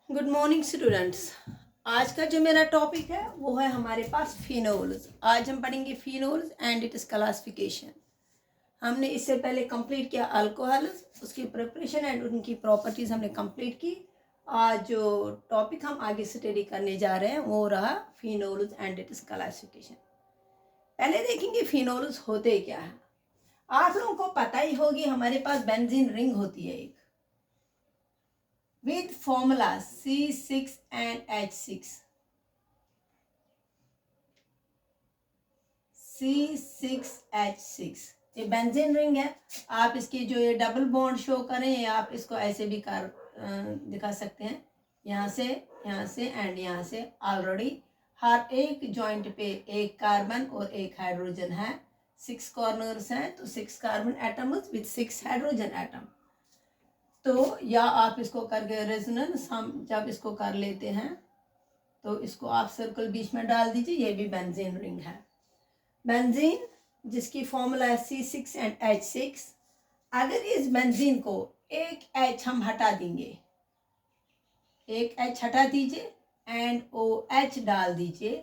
Good morning students. आज का जो मेरा टॉपिक है वो है हमारे पास फिनोल्स। आज हम पढ़ेंगे फिनोल्स एंड इट्स क्लासिफिकेशन। हमने इससे पहले कंप्लीट किया अल्कोहल्स, उसकी प्रिपरेशन एंड उनकी प्रॉपर्टीज हमने कंप्लीट की। आज जो टॉपिक हम आगे स्टडी करने जा रहे हैं वो रहा फिनोल्स एंड इट्स क्लासिफिकेशन। पहले देखेंगे फिनोल्स होते क्या है। आप लोगों को पता ही होगी हमारे पास बेंजीन रिंग होती है एक with formula C6 and H6. C6H6 ये बेंजीन रिंग है। आप इसकी जो ये डबल बॉन्ड शो करें या आप इसको ऐसे भी कर दिखा सकते हैं, यहाँ से एंड यहाँ से। ऑलरेडी हर एक जॉइंट पे एक कार्बन और एक हाइड्रोजन है। 6 कॉर्नर्स हैं तो 6 carbon atoms with 6 hydrogen atom. तो या आप इसको करके रेजोनेंस हम जब इसको कर लेते हैं तो इसको आप सर्कल बीच में डाल दीजिए, ये भी बेंजीन रिंग है। बेंजीन जिसकी फॉर्मूला है C6 एंड H6। अगर इस बेंजीन को एक H हम हटा देंगे, एक H हटा दीजिए एंड OH डाल दीजिए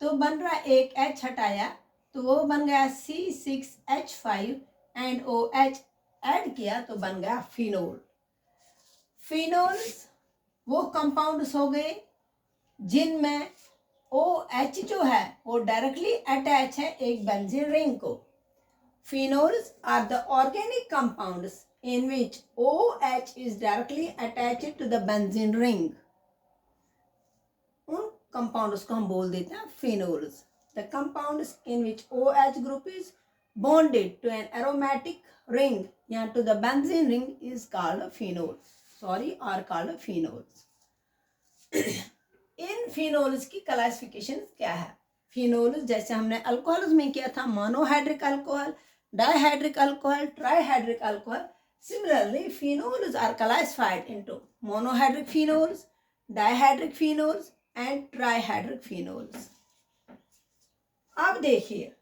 तो बन रहा एक H हटाया तो वो बन गया C6H5 एंड OH ऐड किया तो बन गया फिनोल। फिनोल्स वो कंपाउंड्स हो गए जिनमें OH जो है वो डायरेक्टली अटैच है एक बेंजीन रिंग को। Phenols are the organic compounds in which OH is directly attached to the benzene ring. उन कंपाउंड्स को हम बोल देते हैं phenols. The compounds in which OH group is bonded to an aromatic ring या to the benzene ring is called a phenol. Are called phenols. In phenols की classification क्या है? फिनोल्स जैसे हमने अल्कोहल्स में किया था, monohydric alcohol, dihydric alcohol, trihydric alcohol. Similarly, phenols are classified into monohydric phenols, dihydric phenols and trihydric phenols. अब देखिए,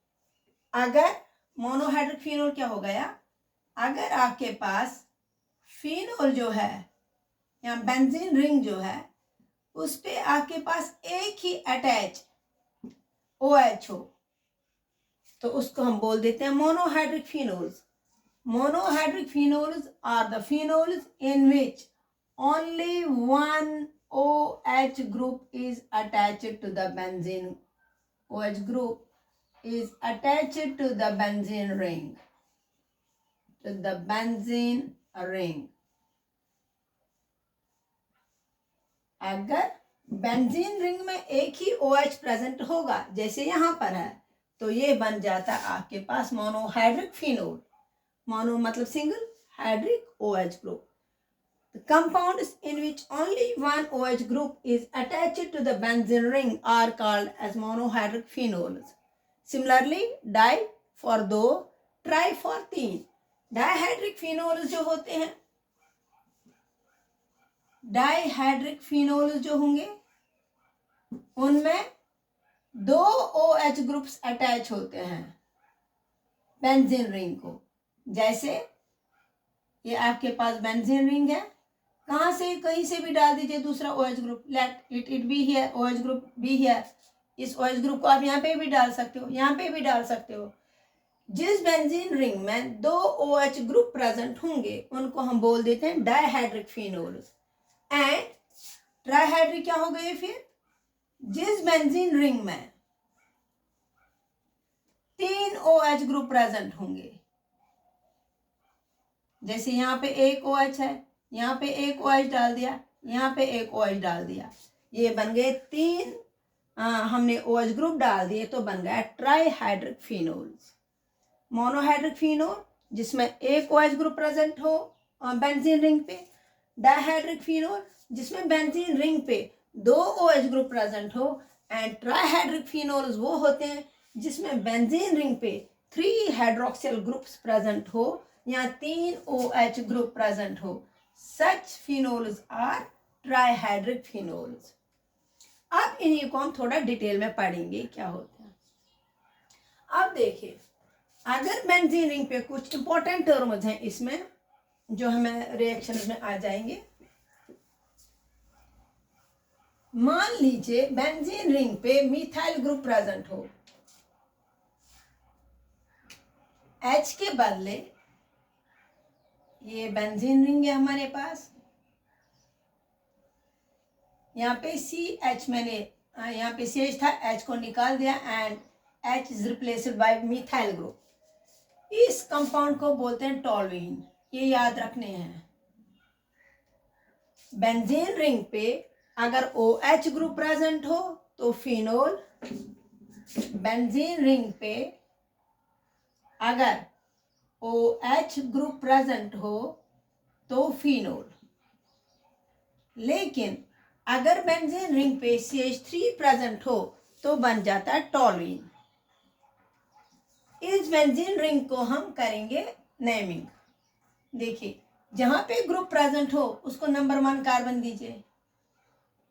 अगर मोनोहाइड्रिक फिनोल क्या हो गया, अगर आपके पास फिनोल जो है या बेंजीन रिंग जो है उस पे आपके पास एक ही अटैच OH हो तो उसको हम बोल देते हैं monohydric phenols. Monohydric phenols are the phenols in which only one OH group is attached to the benzene. OH group is attached to the benzene ring. To the benzene ring. अगर benzene ring में एक ही OH present होगा जैसे यहाँ पर है तो ये बन जाता है आपके पास मोनोहाइड्रिक फिनोल। मोनो मतलब single, hydric OH group. The compounds in which only one OH group is attached to the benzene ring are called as monohydric phenols. Similarly, di for दो, tri for तीन। Dihydric phenols जो होते हैं, dihydric phenols जो होंगे उनमें दो OH groups attach होते हैं बेंजीन रिंग को। जैसे ये आपके पास बेंजीन रिंग है, कहाँ से कहीं से भी डाल दीजिए दूसरा OH group, let it be here, OH group be here. इस OH ग्रुप को आप यहाँ पे भी डाल सकते हो, यहाँ पे भी डाल सकते हो। जिस बेंजीन रिंग में दो OH ग्रुप प्रेजेंट होंगे उनको हम बोल देते हैं डाइहाइड्रिक फिनोल्स। एंड ट्राइहाइड्रिक क्या हो गए फिर? जिस बेंजीन रिंग में तीन OH ग्रुप प्रेजेंट होंगे, जैसे यहाँ पे एक OH है, यहाँ पे एक OH डाल दिया, यहाँ पे एक OH डाल दिया, ये बन गए तीन। हमने OH ग्रुप डाल दिए तो बन गया ट्राइहाइड्रिक फिनोल्स। मोनोहाइड्रिक फिनोल जिसमें एक OH ग्रुप प्रेजेंट हो बेंजीन रिंग पे, डाइहाइड्रिक फिनोल जिसमें बेंजीन रिंग पे दो OH ग्रुप प्रेजेंट हो, एंड ट्राइहाइड्रिक फिनोल्स वो होते हैं जिसमें बेंजीन रिंग पे 3 हाइड्रोक्सिल ग्रुप्स प्रेजेंट हो या 3 OH ग्रुप प्रेजेंट हो। सच फिनोल्स आर ट्राइहाइड्रिक फिनोल्स। अब इन्हीं को हम थोड़ा डिटेल में पढ़ेंगे क्या होता है। अब देखिए, अगर बेंजीन रिंग पे कुछ इंपॉर्टेंट टर्म्स हैं इसमें जो हमें रिएक्शन में आ जाएंगे। मान लीजिए बेंजीन रिंग पे मिथाइल ग्रुप प्रेजेंट हो, H के बदले ये बेंजीन रिंग है हमारे पास, यहाँ पे CH मैंने यहाँ पे CH था, H को निकाल दिया and H is replaced by methyl group. इस कंपाउंड को बोलते हैं टॉल्यूइन, ये याद रखने हैं। बेंजीन रिंग पे अगर OH ग्रुप प्रेजेंट हो तो फिनोल, बेंजीन रिंग पे अगर OH ग्रुप प्रेजेंट हो तो फिनोल, लेकिन अगर बेंजीन रिंग पे CH3 प्रेजेंट हो तो बन जाता है टॉल्यूइन। इस बेंजीन रिंग को हम करेंगे नेमिंग। देखिए जहां पे ग्रुप प्रेजेंट हो उसको नंबर 1 कार्बन दीजिए।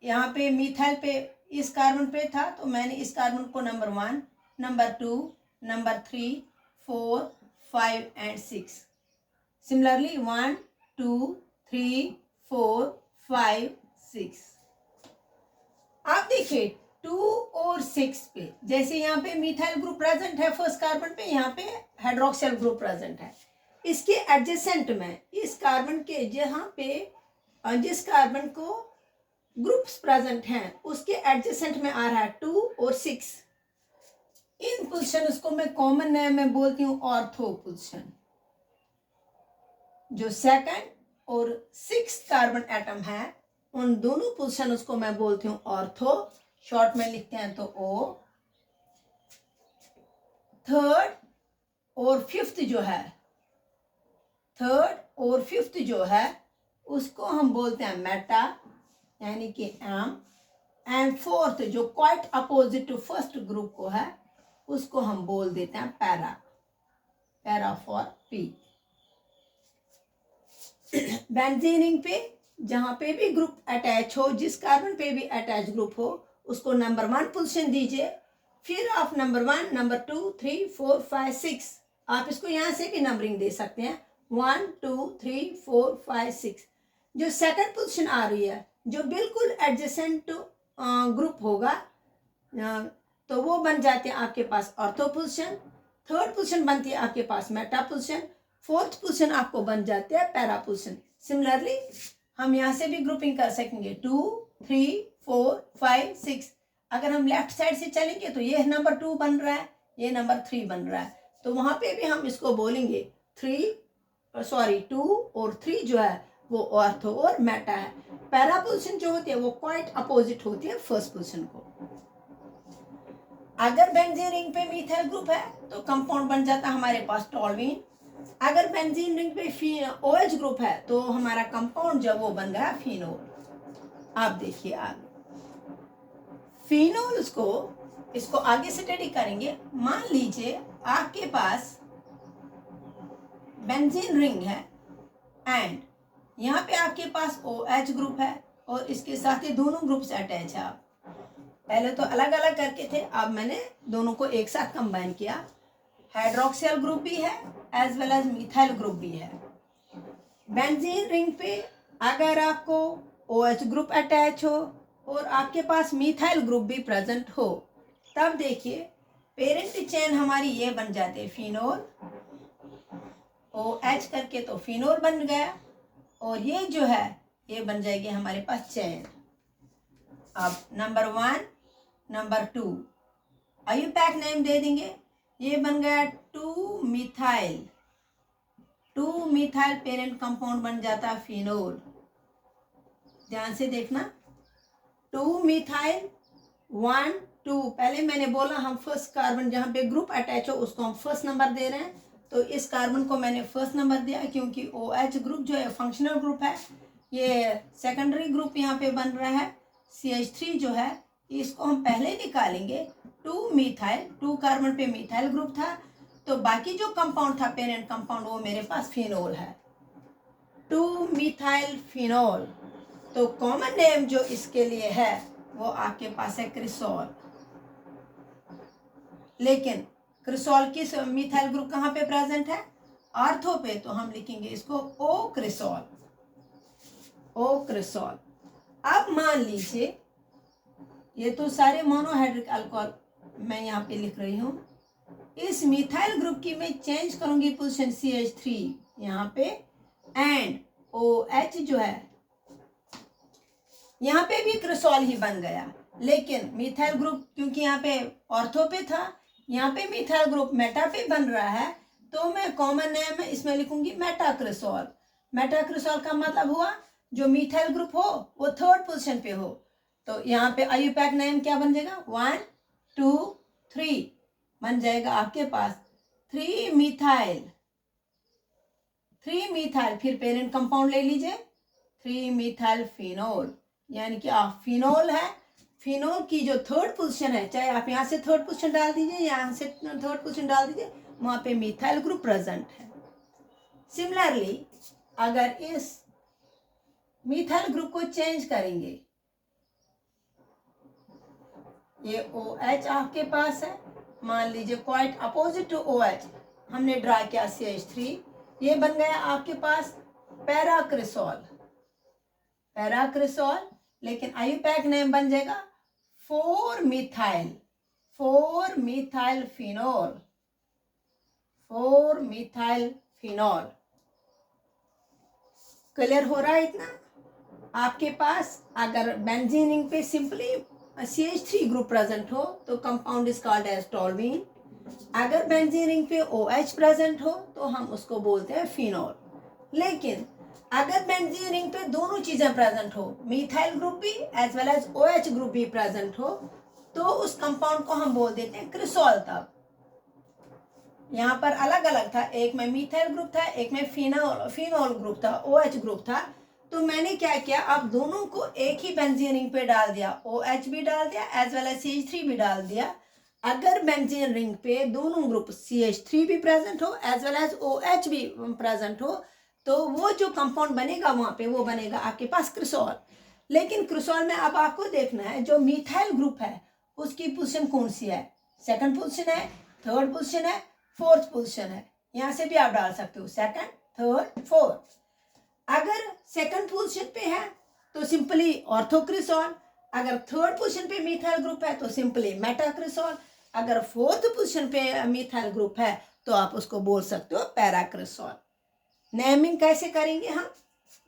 यहाँ पे मिथाइल पे इस कार्बन पे था तो मैंने इस कार्बन को number 1, number 2, number 3, 4, 5 and 6। Similarly 1, 2, 3, 4, 5, 6। आप देखिए 2 और 6 पे, जैसे यहाँ पे मिथाइल ग्रुप प्रेजेंट है फर्स्ट कार्बन पे, यहाँ पे हाइड्रोक्सिल ग्रुप प्रेजेंट है। इसके एडजेसेंट में इस कार्बन के जहाँ पे जिस कार्बन को ग्रुप्स प्रेजेंट हैं उसके एडजेसेंट में आ रहा है 2 और 6। इन पोजीशन उसको मैं कॉमन नेम में बोलती हूँ ऑर्थो पोजीशन। जो सेकंड और 6 कार्बन एटम है उन दोनों पोजीशन उसको मैं बोलती हूँ ऑर्थो, शॉर्ट में लिखते हैं तो O। थर्ड और फिफ्थ जो है उसको हम बोलते हैं मेटा यानी कि M। एंड फोर्थ जो quite opposite to first group को है उसको हम बोल देते हैं para for P। Benzene ring पे जहां पे भी ग्रुप अटैच हो, जिस कार्बन पे भी अटैच ग्रुप हो उसको नंबर 1 पोजीशन दीजिए, फिर आप नंबर 1, नंबर 2, 3, 4, 5, 6। आप इसको यहां से भी नंबरिंग दे सकते हैं 1, 2, 3, 4, 5, 6। जो सेकंड पोजीशन आ रही है जो बिल्कुल एडजेसेंट ग्रुप होगा तो वो बन जाते हैं आपके पास ऑर्थो पोजीशन। थर्ड पोजीशन बनती है आपके पास मेटा पोजीशन। फोर्थ पोजीशन आपको बन जाते हैं पैरा पोजीशन। सिमिलरली हम यहाँ से भी ग्रुपिंग कर सकेंगे 2, 3, 4, 5, 6। अगर हम लेफ्ट साइड से चलेंगे तो ये नंबर 2 बन रहा है, ये नंबर 3 बन रहा है, तो वहां पे भी हम इसको बोलेंगे 2 और 3 जो है वो ऑर्थो और मेटा है। पैरा पोजीशन जो होती है वो क्वाइट अपोजिट होती है फर्स्ट पोजीशन को। अगर बेंजीन रिंग पे मिथाइल ग्रुप है तो कंपाउंड बन जाता है हमारे पास टॉल्यूइन। अगर बेंजीन रिंग पे OH ग्रुप है तो हमारा कंपाउंड जब वो बन गया फिनोल। आप देखिए आगे फिनोल इसको आगे स्टडी करेंगे। मान लीजिए आपके पास बेंजीन रिंग है एंड यहाँ पे आपके पास OH ग्रुप है और इसके साथ ही दोनों ग्रुप्स अटैच है। आप पहले तो अलग अलग करके थे, अब मैंने दोनों को एक साथ कंबाइन किया। हाइड्रोक्सिल ग्रुप भी है as well as methyl group भी है। बेंजीन रिंग पे अगर आपको OH ग्रुप अटैच हो और आपके पास मिथाइल ग्रुप भी प्रेजेंट हो तब देखिए पेरेंट चेन हमारी ये बन जाते हैं फिनोल, OH करके तो फिनोल बन गया और ये जो है ये बन जाएगी हमारे पास चेन। अब नंबर 1, नंबर 2 आईयूपैक नेम दे देंगे, ये बन गया 2 मिथाइल पेरेंट कंपाउंड बन जाता है फिनोल। ध्यान से देखना 2 मिथाइल 1, 2। पहले मैंने बोला हम फर्स्ट कार्बन जहाँ पे ग्रुप अटैच हो उसको हम फर्स्ट नंबर दे रहे हैं, तो इस कार्बन को मैंने फर्स्ट नंबर दिया क्योंकि OH ग्रुप जो है फंक्शनल ग्रुप है। ये सेकेंडरी ग्रुप यहाँ पे बन रहा है CH3 जो है इसको हम पहले निकालेंगे 2 मिथाइल, 2 कार्बन पे मिथाइल ग्रुप था तो बाकी जो कंपाउंड था पेरेंट कंपाउंड वो मेरे पास फिनोल है 2 मिथाइल फिनोल। तो कॉमन नेम जो इसके लिए है वो आपके पास है क्रिसोल। लेकिन क्रिसोल किस मिथाइल ग्रुप कहाँ पे प्रेजेंट है? ऑर्थो पे, तो हम लिखेंगे इसको ओ क्रिसोल। अब मान लीजिए ये तो सारे मोनोहाइड्रिक अल्कोहल मैं यहाँ पे लिख रही हूँ। इस मिथाइल ग्रुप की मैं चेंज करूंगी पोजीशन CH3 यहाँ पे, एंड OH जो है यहाँ पे भी क्रिसॉल ही बन गया, लेकिन मिथाइल ग्रुप क्योंकि यहाँ पे ऑर्थो पे था, यहाँ पे मिथाइल ग्रुप मेटा पे बन रहा है, तो मैं कॉमन नेम इसमें लिखूंगी मेटाक्रिसॉल। मेटाक्रिसॉल का मतलब हुआ जो मिथाइल ग्रुप हो वो थर्ड पोजीशन पे हो, तो यहाँ पे IUPAC नेम क्या बन जाएगा, 1 2 3 बन जाएगा आपके पास 3 मिथाइल। फिर पेरेंट कंपाउंड ले लीजिए 3 मिथाइल फिनोल, यानी कि आप फिनोल है, फिनोल की जो थर्ड पोजीशन है, चाहे आप यहाँ से थर्ड पोजीशन डाल दीजिए, यहाँ से थर्ड पोजीशन डाल दीजिए, वहां पे मिथाइल ग्रुप प्रेजेंट है। सिमिलरली अगर इस मिथाइल ग्रुप को चेंज करेंगे, ये OH आपके पास है, मान लीजिए क्वाइट अपोजिट टू OH हमने ड्रा किया CH3, ये बन गया आपके पास पैराक्रिसॉल। लेकिन IUPAC नेम बन जाएगा 4 मिथाइल फिनोल। क्लियर हो रहा है इतना? आपके पास अगर बेंजीन रिंग पे सिंपली CH3 ग्रुप प्रेजेंट हो तो कंपाउंड इज कॉल्ड एज टॉल्वीन। अगर बेंजीन रिंग पे OH प्रेजेंट हो तो हम उसको बोलते हैं फिनोल। लेकिन अगर बेंजीन रिंग पे दोनों चीजें प्रेजेंट हो, मिथाइल ग्रुप भी as well as OH group भी प्रेजेंट हो, तो उस कंपाउंड को हम बोल देते हैं क्रिसॉल। तब यहाँ पर अलग अलग था, एक में मिथाइल ग्रुप था, एक में फिनोल ग्रुप था, OH ग्रुप था, तो मैंने क्या किया, अब दोनों को एक ही बेंजीन रिंग पे डाल दिया, OH भी डाल दिया एज वेल एज CH3 भी डाल दिया। अगर बेंजीन रिंग पे दोनों ग्रुप CH3 भी प्रेजेंट हो एज वेल एज OH भी प्रेजेंट हो, तो वो जो कंपाउंड बनेगा वहां पे वो बनेगा आपके पास क्रिसॉल। लेकिन क्रिसॉल में अब आपको देखना है जो मिथाइल ग्रुप है उसकी पोजीशन कौन सी है, सेकंड पोजीशन है, थर्ड पोजीशन है, फोर्थ पोजीशन है। यहां से भी आप डाल सकते हो सेकंड, थर्ड, फोर्थ। अगर सेकंड पोजीशन पे है तो सिंपली ऑर्थोक्रिसॉल, अगर थर्ड पोजीशन पे मिथाइल ग्रुप है तो सिंपली मेटाक्रिसॉल, अगर फोर्थ पोजीशन पे मिथाइल ग्रुप है तो आप उसको बोल सकते हो पैराक्रिसॉल। नेमिंग कैसे करेंगे हम?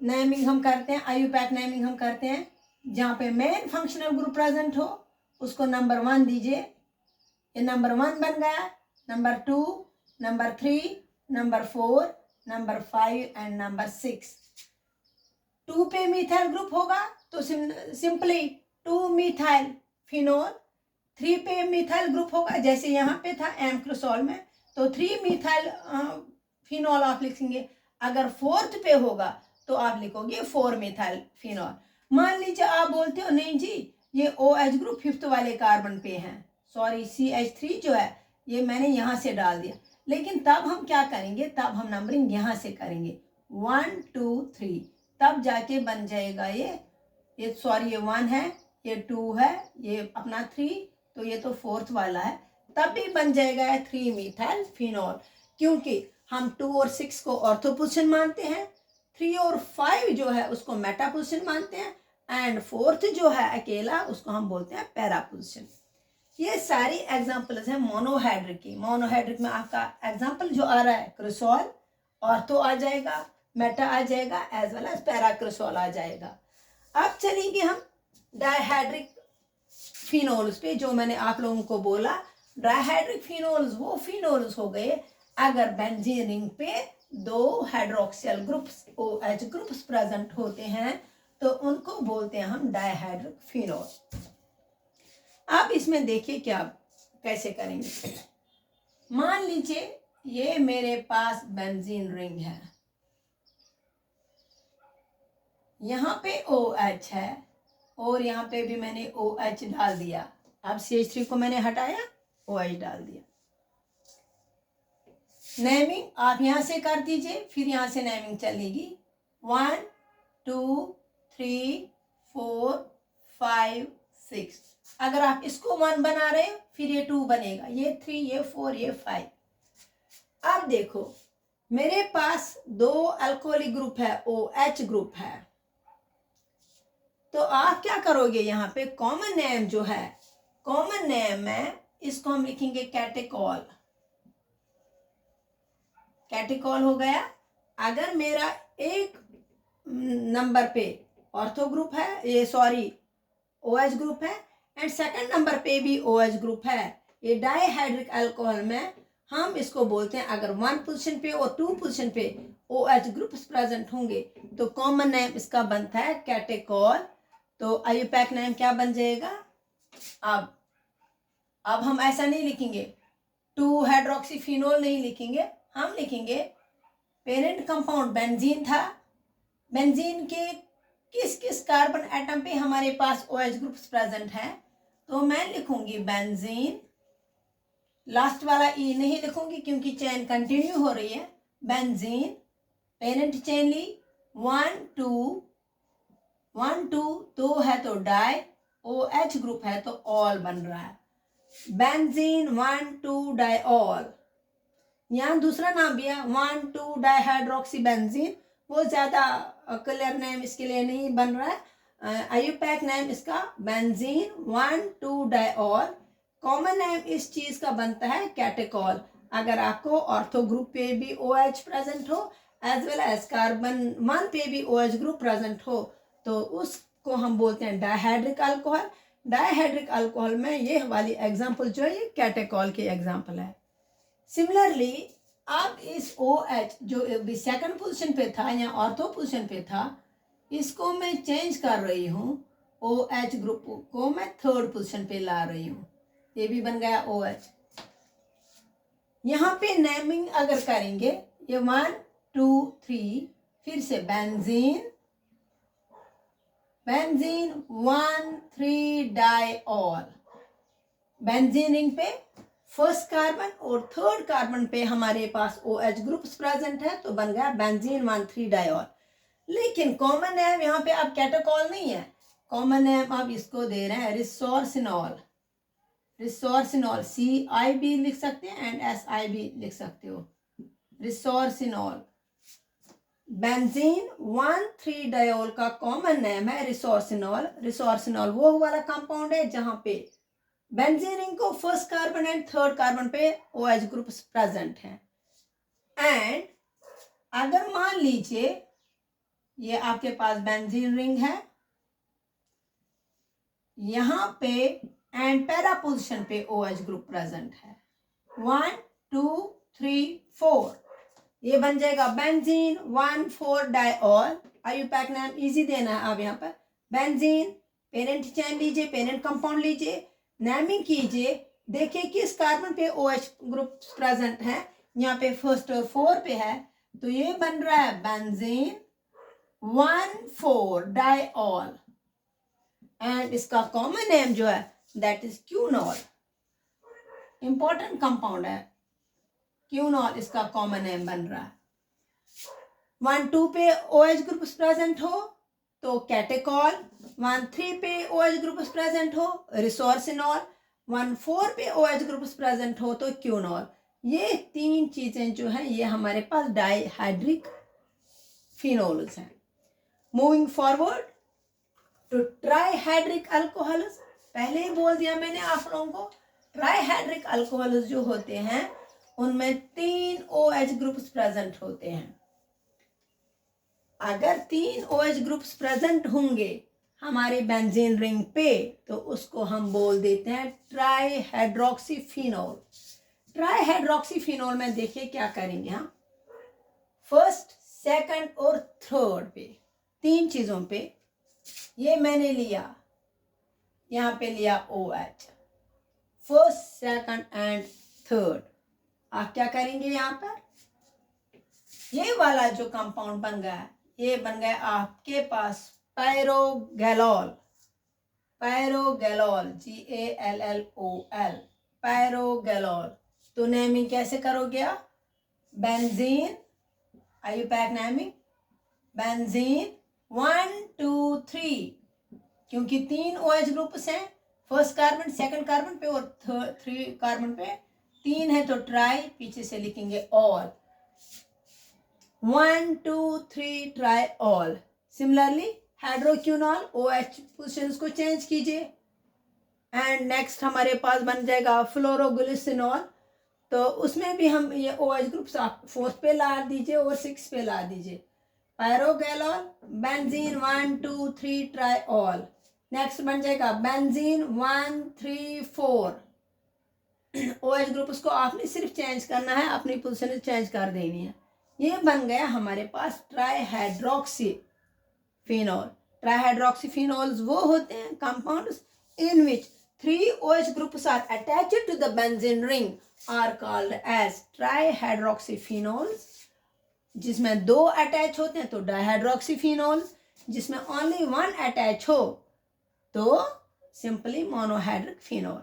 नेमिंग हम करते हैं, IUPAC नेमिंग हम करते हैं, जहां पे मेन फंक्शनल ग्रुप प्रेजेंट हो उसको नंबर 1 दीजिए, ये नंबर 1 बन गया, number 2, number 3, number 4, number 5 and number 6। 2 पे मिथाइल ग्रुप होगा तो सिंपली 2 मिथाइल फिनोल। 3 पे मिथाइल ग्रुप होगा जैसे यहाँ पे था एमक्रिसॉल में, तो 3 मिथाइल फिनोल आप लिखेंगे। अगर फोर्थ पे होगा तो आप लिखोगे 4 मिथाइल फिनोल। मान लीजिए आप बोलते हो नहीं जी ये OH ग्रुप 5th वाले कार्बन पे है, सॉरी CH3 जो है ये मैंने यहाँ से डाल दिया, लेकिन तब हम क्या करेंगे, तब हम नंबरिंग यहाँ से करेंगे 1 2 3, तब जाके बन जाएगा ये सॉरी ये 1 है, ये 2 है, ये अपना 3, तो ये तो फोर्थ वाला है, तब भी बन जाएगा 3 मिथाइल फिनोल, क्योंकि हम 2 और 6 को ऑर्थो पोजीशन मानते हैं, 3 और 5 जो है उसको मेटा पोजीशन मानते हैं, एंड फोर्थ जो है अकेला उसको हम बोलते हैं पैरा पोजीशन। ये सारी एग्जांपल्स हैं मोनोहाइड्रिक की। मोनोहाइड्रिक में आपका एग्जांपल जो आ रहा है क्रिसॉल, ऑर्थो आ जाएगा, मेटा आ जाएगा, एज वेल एज पैराक्रिसॉल आ जाएगा। अब चलेंगे हम डायहाइड्रिक फिनोल्स पे, जो मैंने आप लोगों को बोला डायहाइड्रिक फिनोल्स वो फिनोल्स हो गए अगर बेंजीन रिंग पे 2 hydroxyl groups OH groups present होते हैं तो उनको बोलते हैं हम डायहाइड्रिक फिनोल। अब इसमें देखिए क्या कैसे करेंगे। मान लीजिए ये मेरे पास बेंजीन रिंग है, यहाँ पे OH है और यहाँ पे भी मैंने OH डाल दिया। अब CH3 को मैंने हटाया, OH डाल दिया। नेमिंग आप यहाँ से कर दीजिए, फिर यहाँ से नेमिंग चलेगी 1 2 3 4 5 6। अगर आप इसको 1 बना रहे हो फिर ये 2 बनेगा, ये 3, ये 4, ये 5। अब देखो मेरे पास 2 अल्कोहलिक ग्रुप है, OH ग्रुप है, तो आप क्या करोगे, यहाँ पे कॉमन नेम जो है, कॉमन नेम में इसको हम लिखेंगे कैटेकॉल। कैटेकॉल हो गया। अगर मेरा एक नंबर पे ऑर्थो ग्रुप है, ये सॉरी OH ग्रुप है, एंड सेकंड नंबर पे भी OH ग्रुप है, ये डाइहाइड्रिक अल्कोहल में हम इसको बोलते हैं, अगर 1 पोजीशन पे और 2 पोजीशन पे OH ग्रुप प्रेजेंट होंगे तो कॉमन नेम इसका बनता है कैटेकॉल। तो आईयूपैक नेम क्या बन जाएगा? अब हम ऐसा नहीं लिखेंगे 2 हाइड्रोक्सीफिनोल नहीं लिखेंगे, हम लिखेंगे पेरेंट कंपाउंड बेंजीन था, बेंजीन के किस किस कार्बन एटम पे हमारे पास OH ग्रुप्स प्रेजेंट है, तो मैं लिखूंगी बेंजीन, लास्ट वाला ई नहीं लिखूंगी क्योंकि चेन कंटिन्यू हो रही है। बेंजीन पेरेंट चेन ली 1 2 1 2 2 है तो डाई, OH ग्रुप है तो ऑल बन रहा है, बेंजीन 1 2 डाइऑल। यहाँ दूसरा नाम भी है 1 2 डाइहाइड्रोक्सी बेंजीन, वो ज्यादा क्लियर नेम इसके लिए नहीं बन रहा है। आईयूपैक नेम इसका बेंजीन 1 2 डाइऑल। कॉमन नेम इस चीज का बनता है कैटेकॉल। अगर आपको ऑर्थो ग्रुप पे भी OH प्रेजेंट हो एज वेल एज कार्बन 1 पे भी OH ग्रुप प्रेजेंट हो तो उसको हम बोलते हैं डाइहाइड्रिक अल्कोहल। डाइहाइड्रिक अल्कोहल में ये वाली एग्जांपल जो है ये कैटेकॉल की एग्जांपल है। सिमिलरली अब इस OH जो सेकंड पोजीशन पे था या ऑर्थो पोजीशन पे था, इसको मैं चेंज कर रही हूँ, OH ग्रुप को मैं थर्ड पोजीशन पे ला रही हूँ, ये भी बन गया OH। यहाँ पे नेमिंग अगर करेंगे ये 1 2 3 फिर से benzene, benzene 1 3 diol. Benzene ring पे फर्स्ट कार्बन और थर्ड कार्बन पे हमारे पास OH ग्रुप्स प्रेजेंट है तो बन गया बेंजीन 1 3 डाइऑल। लेकिन कॉमन नेम यहाँ पे अब कैटेकॉल नहीं है, कॉमन नेम आप इसको दे रहे हैं रिसोर्सिनॉल। रिसोर्सिनॉल CI भी लिख सकते हैं एंड SI भी लिख सकते हो, रिसोर्सिनॉल। बेंजीन 1 3 डाइऑल का कॉमन नेम है रिसोर्सिनॉल। रिसोर्सिनॉल वो वाला कंपाउंड है जहां पे बेंजीन रिंग को first carbon and third carbon पे OH ग्रुप प्रेजेंट है। एंड अगर मान लीजिए ये आपके पास बेंजीन रिंग है, यहां पे एंड पैरा पोजीशन पे OH ग्रुप प्रेजेंट है 1 2 3 4, ये बन जाएगा benzene 1 4 diol. IUPAC name easy देना है। आप यहाँ पर बेंजीन पेरेंट चेन लीजिए, पेरेंट कंपाउंड लीजिए, नेमिंग कीजिए, देखिए किस कार्बन पे OH ग्रुप प्रेजेंट है, यहाँ पे फर्स्ट और 4 पे है तो ये बन रहा है बेंजीन 1 4 डाइऑल। एंड इसका कॉमन नेम जो है दैट इज क्यूनॉल। इंपॉर्टेंट कंपाउंड है क्यूनॉल, इसका कॉमन नेम बन रहा है। 1 2 पे OH ग्रुप प्रेजेंट हो तो कैटेकॉल, 1 3 पे OH ग्रुप प्रेजेंट हो रिसोर्सिनॉल, 1 4 पे OH ग्रुप प्रेजेंट हो तो क्यूनॉल। ये तीन चीजें जो हैं ये हमारे पास डाइहाइड्रिक फिनोल्स हैं। Moving forward to trihydric alcohols, पहले ही बोल दिया मैंने आप लोगों को, ट्राइहाइड्रिक अल्कोहल्स जो होते हैं उनमें 3 OH ग्रुप्स प्रेजेंट होते हैं। अगर 3 OH ग्रुप्स प्रेजेंट होंगे हमारे बेंजीन रिंग पे तो उसको हम बोल देते हैं ट्राइहाइड्रोक्सीफिनोल। ट्राइहाइड्रोक्सीफिनोल में देखिए क्या करेंगे हम, फर्स्ट सेकंड और थर्ड पे, तीन चीजों पे, ये मैंने लिया, यहाँ पे लिया OH first second and third. आप क्या करेंगे, यहाँ पर ये वाला जो कंपाउंड बन गया ये बन गया आपके पास पायरोगैलोल। पायरोगैलोल GALLOL, पायरोगैलोल। तो नेमिंग कैसे करोगे आप, बेंजीन, आईयूपैक नेमिंग बेंजीन 1 2 3, क्योंकि 3 OH ग्रुप्स हैं, फर्स्ट कार्बन सेकंड कार्बन पे और 3 कार्बन पे, 3 है तो ट्राई, पीछे से लिखेंगे ol, 1 2 3 tri ol. Similarly hydroquinol OH position को चेंज कीजिए। एंड नेक्स्ट हमारे पास बन जाएगा फ्लोरोग्लिसरॉल, तो उसमें भी हम ये OH ग्रुप्स आप 4th पे ला दीजिए और 6 पे ला दीजिए। पायरोगैलॉल, बेंजीन 1 2 3 ट्राइऑल। नेक्स्ट बन जाएगा बेंजीन 1 3 4। OH ग्रुप उसको आपने सिर्फ चेंज करना है, अपनी पोजीशन चेंज कर देनी है। ये बन गया हमारे पास ट्राईहाइड्रोक्सी फिनॉल। ट्राईहाइड्रोक्सीफिनॉल्स वो होते हैं compounds in which 3 OH groups are attached to the benzene ring are called as trihydroxyphenols। जिसमें 2 अटैच होते हैं तो डाइहाइड्रोक्सीफिनॉल्स, जिसमें ओनली 1 अटैच हो तो सिंपली मोनोहाइड्रिक फिनॉल।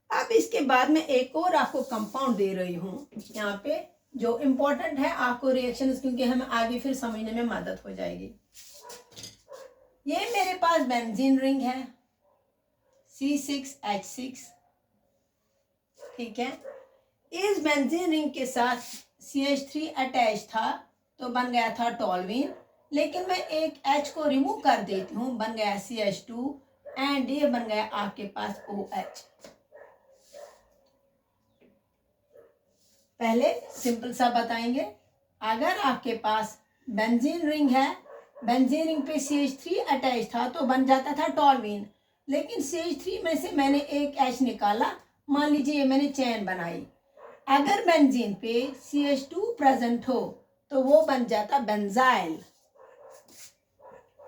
अब इसके बाद में एक और आपको कंपाउंड दे रही हूँ यहाँ पे जो इम्पोर्टेंट है आपको रिएक्शन, क्योंकि हमें आगे फिर समझने में मदद हो जाएगी। ये मेरे पास बेंजीन रिंग है C6H6, ठीक है। इस बेंजीन रिंग के साथ CH3 अटैच था तो बन गया था टॉल्वीन, लेकिन मैं एक H को रिमूव कर देती हूँ, बन गया CH2 एंड ये बन गया आपके पास OH। पहले सिंपल सा बताएंगे, अगर आपके पास बेंजीन रिंग है, बेंजीन रिंग पे CH3 अटैच था तो बन जाता था टॉल्वीन, लेकिन CH3 में से मैंने एक H निकाला, मान लीजिए ये मैंने चैन बनाई। अगर बेंजीन पे CH2 प्रेजेंट हो तो वो बन जाता बेंजाइल।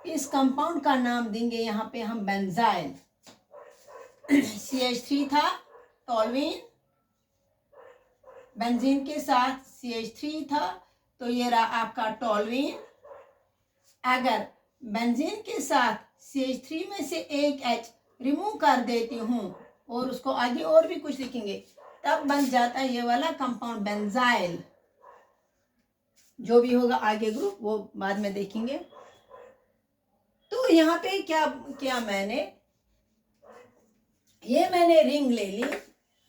इस कंपाउंड का नाम देंगे यहाँ पे हम बेंजाइल। CH3 था टॉल्वीन, बेंजीन के साथ CH3 था तो ये रहा आपका टॉल्वीन। अगर बेंजीन के साथ CH3 में से एक H रिमूव कर देती हूँ और उसको आगे और भी कुछ लिखेंगे, तब बन जाता है ये वाला कंपाउंड बेंजाइल। जो भी होगा आगे ग्रुप वो बाद में देखेंगे। तो यहाँ पे क्या किया मैंने रिंग ले ली,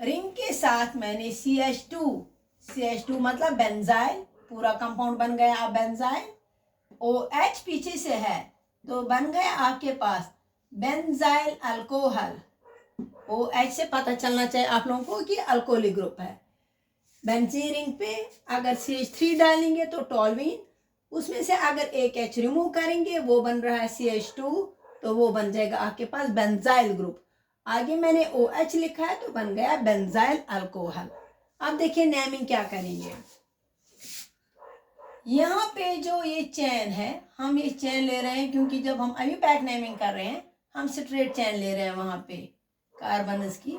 रिंग के साथ मैंने CH2 मतलब बेंजाइल, पूरा कंपाउंड बन गया अब बेंजाइल। OH पीछे से है तो बन गया आपके पास बेंजाइल अल्कोहल। OH से पता चलना चाहिए आप लोगों को कि अल्कोहलिक ग्रुप है। बेंजीन रिंग पे अगर CH3 डालेंगे तो टॉल्वीन, उसमें से अगर एक H रिमूव करेंगे वो बन रहा है CH2, तो वो बन जाएगा आपके पास बेंजाइल ग्रुप। आगे मैंने OH लिखा है तो बन गया बेंजाइल अल्कोहल। अब देखिए नेमिंग क्या करेंगे। यहाँ पे जो ये चैन है, हम ये चैन ले रहे हैं क्योंकि जब हम अभी पैक नेमिंग कर रहे हैं हम स्ट्रेट चैन ले रहे हैं वहां पे कार्बन की,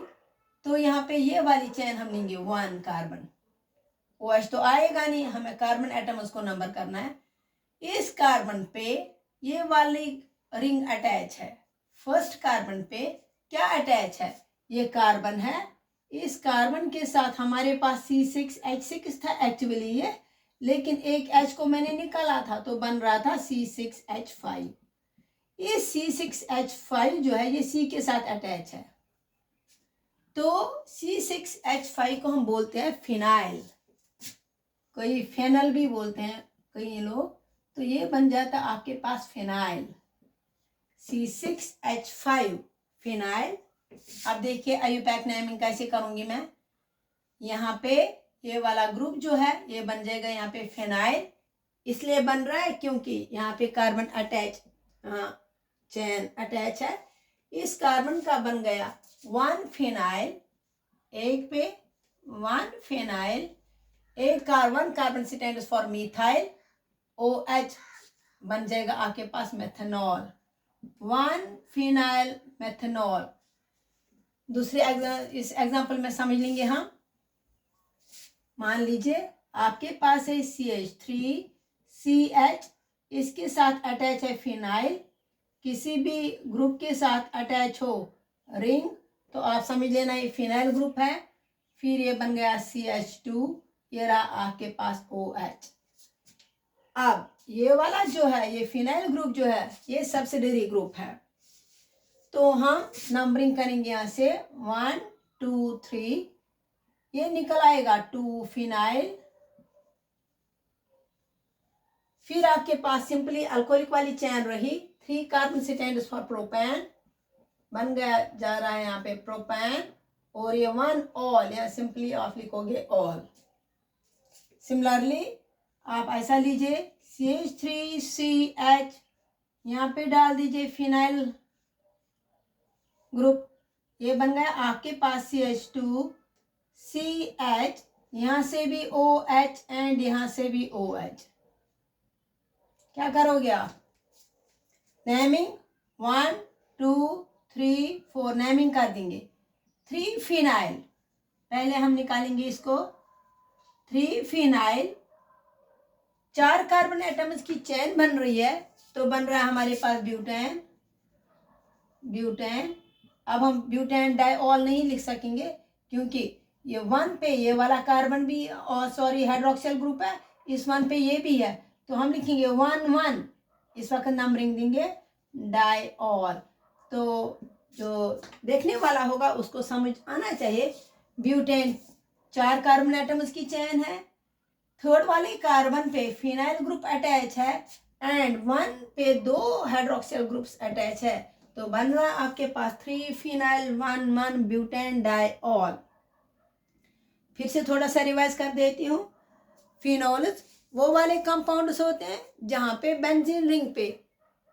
तो यहाँ पे ये वाली चैन हम लेंगे 1 कार्बन। OH तो आएगा नहीं, हमें कार्बन एटम उसको नंबर करना है। इस कार्बन पे ये वाली रिंग अटैच है। फर्स्ट कार्बन पे क्या अटैच है, ये कार्बन है। इस कार्बन के साथ हमारे पास C6H6 था एक्चुअली ये, लेकिन एक H को मैंने निकाला था तो बन रहा था C6H5। ये C6H5 जो है ये C के साथ अटैच है, तो C6H5 को हम बोलते हैं फिनाइल, कोई फेनल भी बोलते हैं कई लोग, तो ये बन जाता आपके पास फिनाइल, C6H5 फिनाइल। अब देखिए आयुपैक नेमिंग कैसे करूंगी मैं। यहाँ पे ये वाला ग्रुप जो है ये बन जाएगा यहाँ पे फिनाइल, इसलिए बन रहा है क्योंकि यहाँ पे कार्बन अटैच, चैन अटैच है। इस कार्बन का बन गया 1 फिनाइल, एक पे 1 फिनाइल, एक carbon stands for methyl, OH बन जाएगा आपके पास मेथनॉल, 1 फिनाइल मेथनॉल। दूसरे इस एग्जांपल में समझ लेंगे हम। मान लीजिए आपके पास है CH3CH, इसके साथ अटैच है फिनाइल, किसी भी ग्रुप के साथ अटैच हो रिंग तो आप समझ लेना ये फिनाइल ग्रुप है। फिर ये बन गया CH2, ये रहा आपके पास OH। अब ये वाला जो है ये फिनाइल ग्रुप जो है ये सब्सिडियरी ग्रुप है, तो हम नंबरिंग करेंगे यहाँ से 1 2 3, ये निकल आएगा 2 फिनाइल। फिर आपके पास सिंपली अल्कोहलिक वाली चैन रही 3 कार्बन स्टैंड्स फॉर प्रोपैन, बन गया जा रहा है यहाँ पे प्रोपैन, और ये 1 ऑल, या सिंपली आप लिखोगे ऑल। सिमिलरली आप ऐसा लीजिए CH3CH, यहाँ पे डाल दीजिए फिनाइल ग्रुप, ये बन गया आपके पास CH2CH, यहाँ से भी OH एंड यहाँ से भी OH। क्या करोगे आप? नेमिंग 1 2 3 4 नेमिंग कर देंगे। 3 फिनाइल, पहले हम निकालेंगे इसको। 3 फिनाइल, 4 कार्बन एटम्स की चेन बन रही है, तो बन रहा है हमारे पास ब्यूटेन। ब्यूटेन, अब हम ब्यूटेन डाइऑल नहीं लिख सकेंगे क्योंकि ये 1 पे ये वाला कार्बन भी, और सॉरी हाइड्रोक्सिल ग्रुप है, इस 1 पे ये भी है, तो हम लिखेंगे 1 1, इस वक्त नंबरिंग देंगे डाइऑल। तो जो देखने वाला होगा उसको समझ आना चाहिए। ब्यूटेन 4 कार्बन एटम्स की चेन है, थर्ड वाले कार्बन पे फिनाइल ग्रुप अटैच है एंड 1 पे 2 हाइड्रोक्सिल ग्रुप्स अटैच है, तो बन रहा है आपके पास 3 फिनाइल 1 1 ब्यूटेन डाइऑल। फिर से थोड़ा सा रिवाइज कर देती हूँ। फिनोल्स वो वाले कंपाउंड्स होते हैं जहाँ पे बेंजीन रिंग पे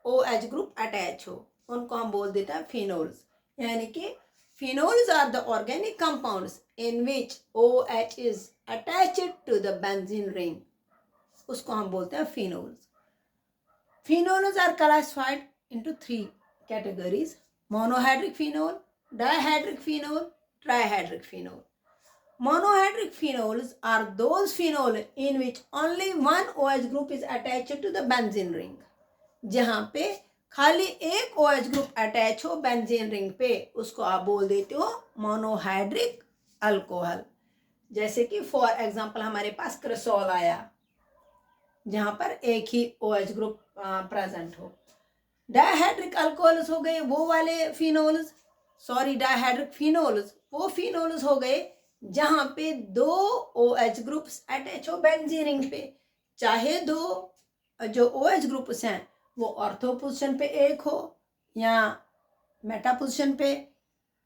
OH ग्रुप अटैच हो, उनको हम बोल देते हैं फिनोल्स। यानी कि phenols are the organic compounds in which OH is attached to the benzene ring, उसको हम बोलते हैं phenols. Phenols are classified into 3 categories: monohydric phenol, dihydric phenol, trihydric phenol. Monohydric phenols are those phenol in which only one OH group is attached to the benzene ring. जहाँ पे खाली एक OH group attach हो benzene ring पे, उसको आप बोल देते हो मोनोहाइड्रिक अल्कोहल। जैसे कि फॉर एग्जांपल हमारे पास क्रिसोल आया, जहाँ पर एक ही OH ग्रुप प्रेजेंट हो। डाइहाइड्रिक अल्कोहल्स हो गए वो वाले फिनोल्स, सॉरी डाइहाइड्रिक फिनोल्स वो फिनोल्स हो गए जहाँ पे 2 OH ग्रुप्स अटैच हो बेंजीन रिंग पे, चाहे 2 जो OH ग्रुप्स हैं वो ऑर्थो पोजीशन पे एक हो या मेटा पोजीशन पे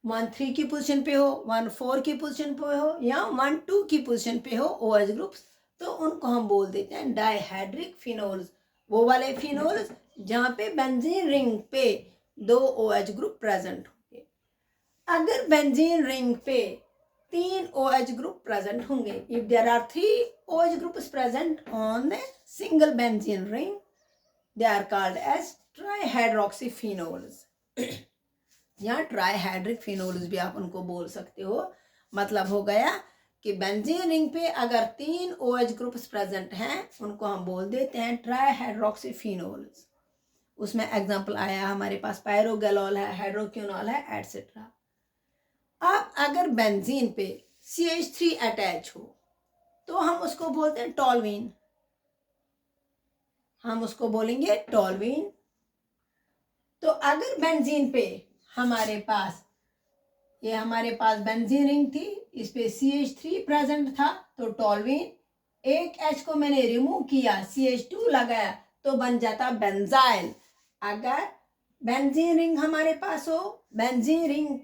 1 3 की पोजीशन पे हो, 1 4 की पोजीशन पे हो, या 1 2 की पोजीशन पे हो OH ग्रुप्स, तो उनको हम बोल देते हैं डाइहाइड्रिक फिनोल्स। वो वाले फिनोल्स जहाँ पे बेंजीन रिंग पे 2 OH ग्रुप प्रेजेंट होंगे। अगर बेंजीन रिंग पे 3 OH ग्रुप प्रेजेंट होंगे, if there are 3 OH groups present on the single benzene ring, they are called as trihydroxy phenols या ट्राइहाइड्रिक फिनोल्स भी आप उनको बोल सकते हो। मतलब हो गया कि बेंजीन रिंग पे अगर 3 OH ग्रुप्स प्रेजेंट हैं, उनको हम बोल देते हैं ट्राइहाइड्रोक्सी फिनोल्स। उसमें एग्जांपल आया हमारे पास पायरोगैलोल है, हाइड्रोक्विनोल है, एटसेट्रा। अब अगर बेंजीन पे CH3 अटैच हो तो हम उसको बोलते हैं टॉल्वीन, हम उसको बोलेंगे टॉल्वीन। तो अगर बेंजीन पे हमारे पास बेंजीन रिंग थी, इस पे CH3 प्रेजेंट था, तो टॉल्वीन, एक H को मैंने रिमूव किया, CH2 लगाया, तो बन जाता बेंजाइल। अगर बेंजीन रिंग हमारे पास हो, बेंजीन रिंग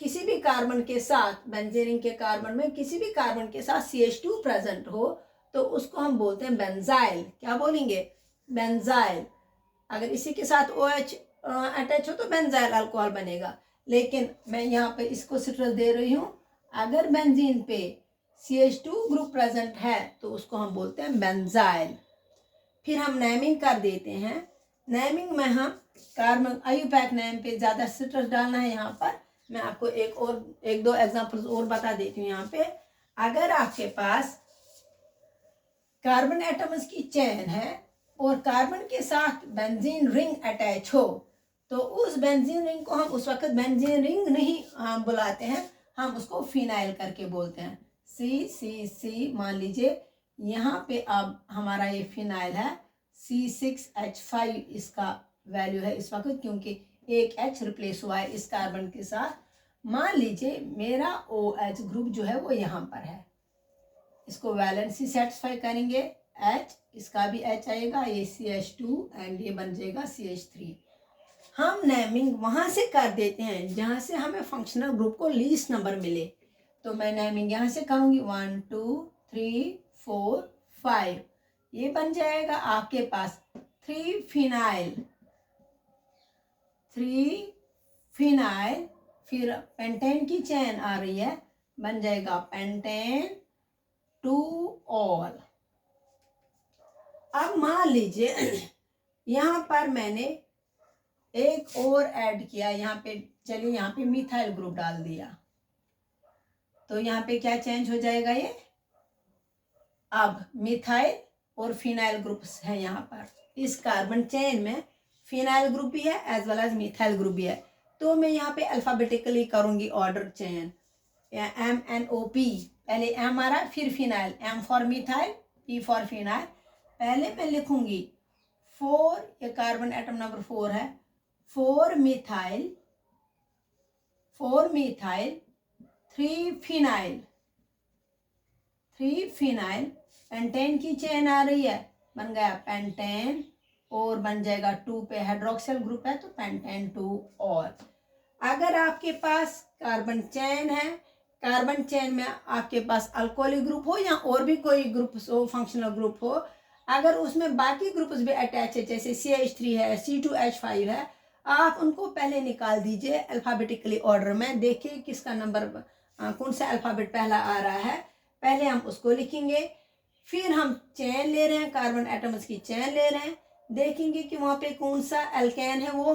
किसी भी कार्बन के साथ, बेंजीन रिंग के कार्बन में किसी भी कार्बन के साथ CH2 प्रेजेंट हो, तो उसको हम बोलते हैं बेंजाइल। क्या बोलेंगे? बेंजाइल। अगर इसी के साथ OH अटैच हो तो बेंजाइल अल्कोहल बनेगा। लेकिन मैं यहाँ पे इसको सिट्रस दे रही हूँ, अगर बेंजीन पे CH2 ग्रुप प्रेजेंट है तो उसको हम बोलते हैं बेंजाइल। फिर हम नेमिंग कर देते हैं। नेमिंग में हम कार्बन आईयूपैक नेम पे ज़्यादा सिट्रस डालना है। यहाँ पर मैं आपको एक दो एग्जांपल्स और बता देती हूँ। यहाँ पे अगर आपके पास कार्बन एटम्स की चेन है और कार्बन के साथ बेंजीन रिंग अटैच हो, तो उस बेंजीन रिंग को हम उस वक्त बेंजीन रिंग नहीं हम बुलाते हैं, हम उसको फिनाइल करके बोलते हैं। C मान लीजिए यहाँ पे अब हमारा ये फिनाइल है, C6H5 इसका वैल्यू है इस वक्त, क्योंकि एक H रिप्लेस हुआ है इस कार्बन के साथ। मान लीजिए मेरा OH ग्रुप जो है वो यहाँ पर है, इसको वैलेंसी सेटिस्फाई करेंगे, H, इसका भी H आएगा, ये CH2 एंड ये बन जाएगा CH3। हम नेमिंग वहाँ से कर देते हैं जहाँ से हमें फंक्शनल ग्रुप को लीस्ट नंबर मिले। तो मैं नेमिंग यहाँ से करूँगी 1 2 3 4 5, ये बन जाएगा आपके पास 3 फिनाइल, फिर पेंटेन की चेन आ रही है, बन जाएगा पेंटेन 2 ऑल। अब मान लीजिए यहाँ पर मैंने एक और ऐड किया, यहाँ पे चलिए यहाँ पे मिथाइल ग्रुप डाल दिया, तो यहाँ पे क्या चेंज हो जाएगा, ये अब मिथाइल और फिनाइल ग्रुप्स है। यहाँ पर इस कार्बन चेन में फिनाइल ग्रुप भी है as well as methyl group भी है। तो मैं यहाँ पे अल्फाबेटिकली करूंगी ऑर्डर चेन, MNOP, पहले M आ रहा है, फिर phenyl, M for methyl, P for phenyl. पहले मैं लिखूंगी 4, ये कार्बन एटम नंबर 4 है, 4 मिथाइल 3 फिनाइल, पेंटेन की चेन आ रही है, बन गया पेंटेन, और बन जाएगा 2 पे हाइड्रोक्सिल ग्रुप है तो पेंटेन 2 और। अगर आपके पास कार्बन चेन है, कार्बन चेन में आपके पास अल्कोहलिक ग्रुप हो या और भी कोई ग्रुप हो, फंक्शनल ग्रुप हो, अगर उसमें बाकी ग्रुप्स भी अटैच है जैसे CH3 है, C2H5 है, आप उनको पहले निकाल दीजिए अल्फाबेटिकली ऑर्डर में, देखिए किसका नंबर कौन सा अल्फाबेट पहला आ रहा है, पहले हम उसको लिखेंगे, फिर हम चेन ले रहे हैं, कार्बन एटम्स की चेन ले रहे हैं, देखेंगे कि वहाँ पे कौन सा एल्केन है वो,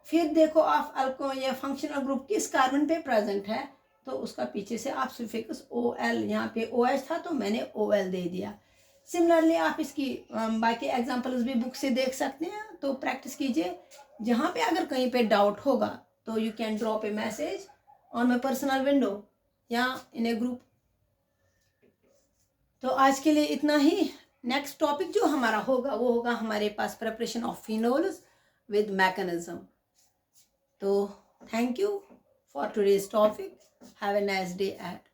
फिर देखो आप अल्को या फंक्शनल ग्रुप किस कार्बन पे प्रेजेंट है, तो उसका पीछे से आप सुफिक्स OL, यहाँ पे OH था तो मैंने OL दे दिया। सिमिलरली आप इसकी बाकी एग्जांपल्स भी बुक से देख सकते हैं, तो प्रैक्टिस कीजिए। जहाँ पे अगर कहीं पे डाउट होगा तो you can drop A message on my personal window या इन ए ग्रुप। तो आज के लिए इतना ही। नेक्स्ट टॉपिक जो हमारा होगा वो होगा हमारे पास preparation of phenols with mechanism. तो thank you for today's topic, have a nice day eight.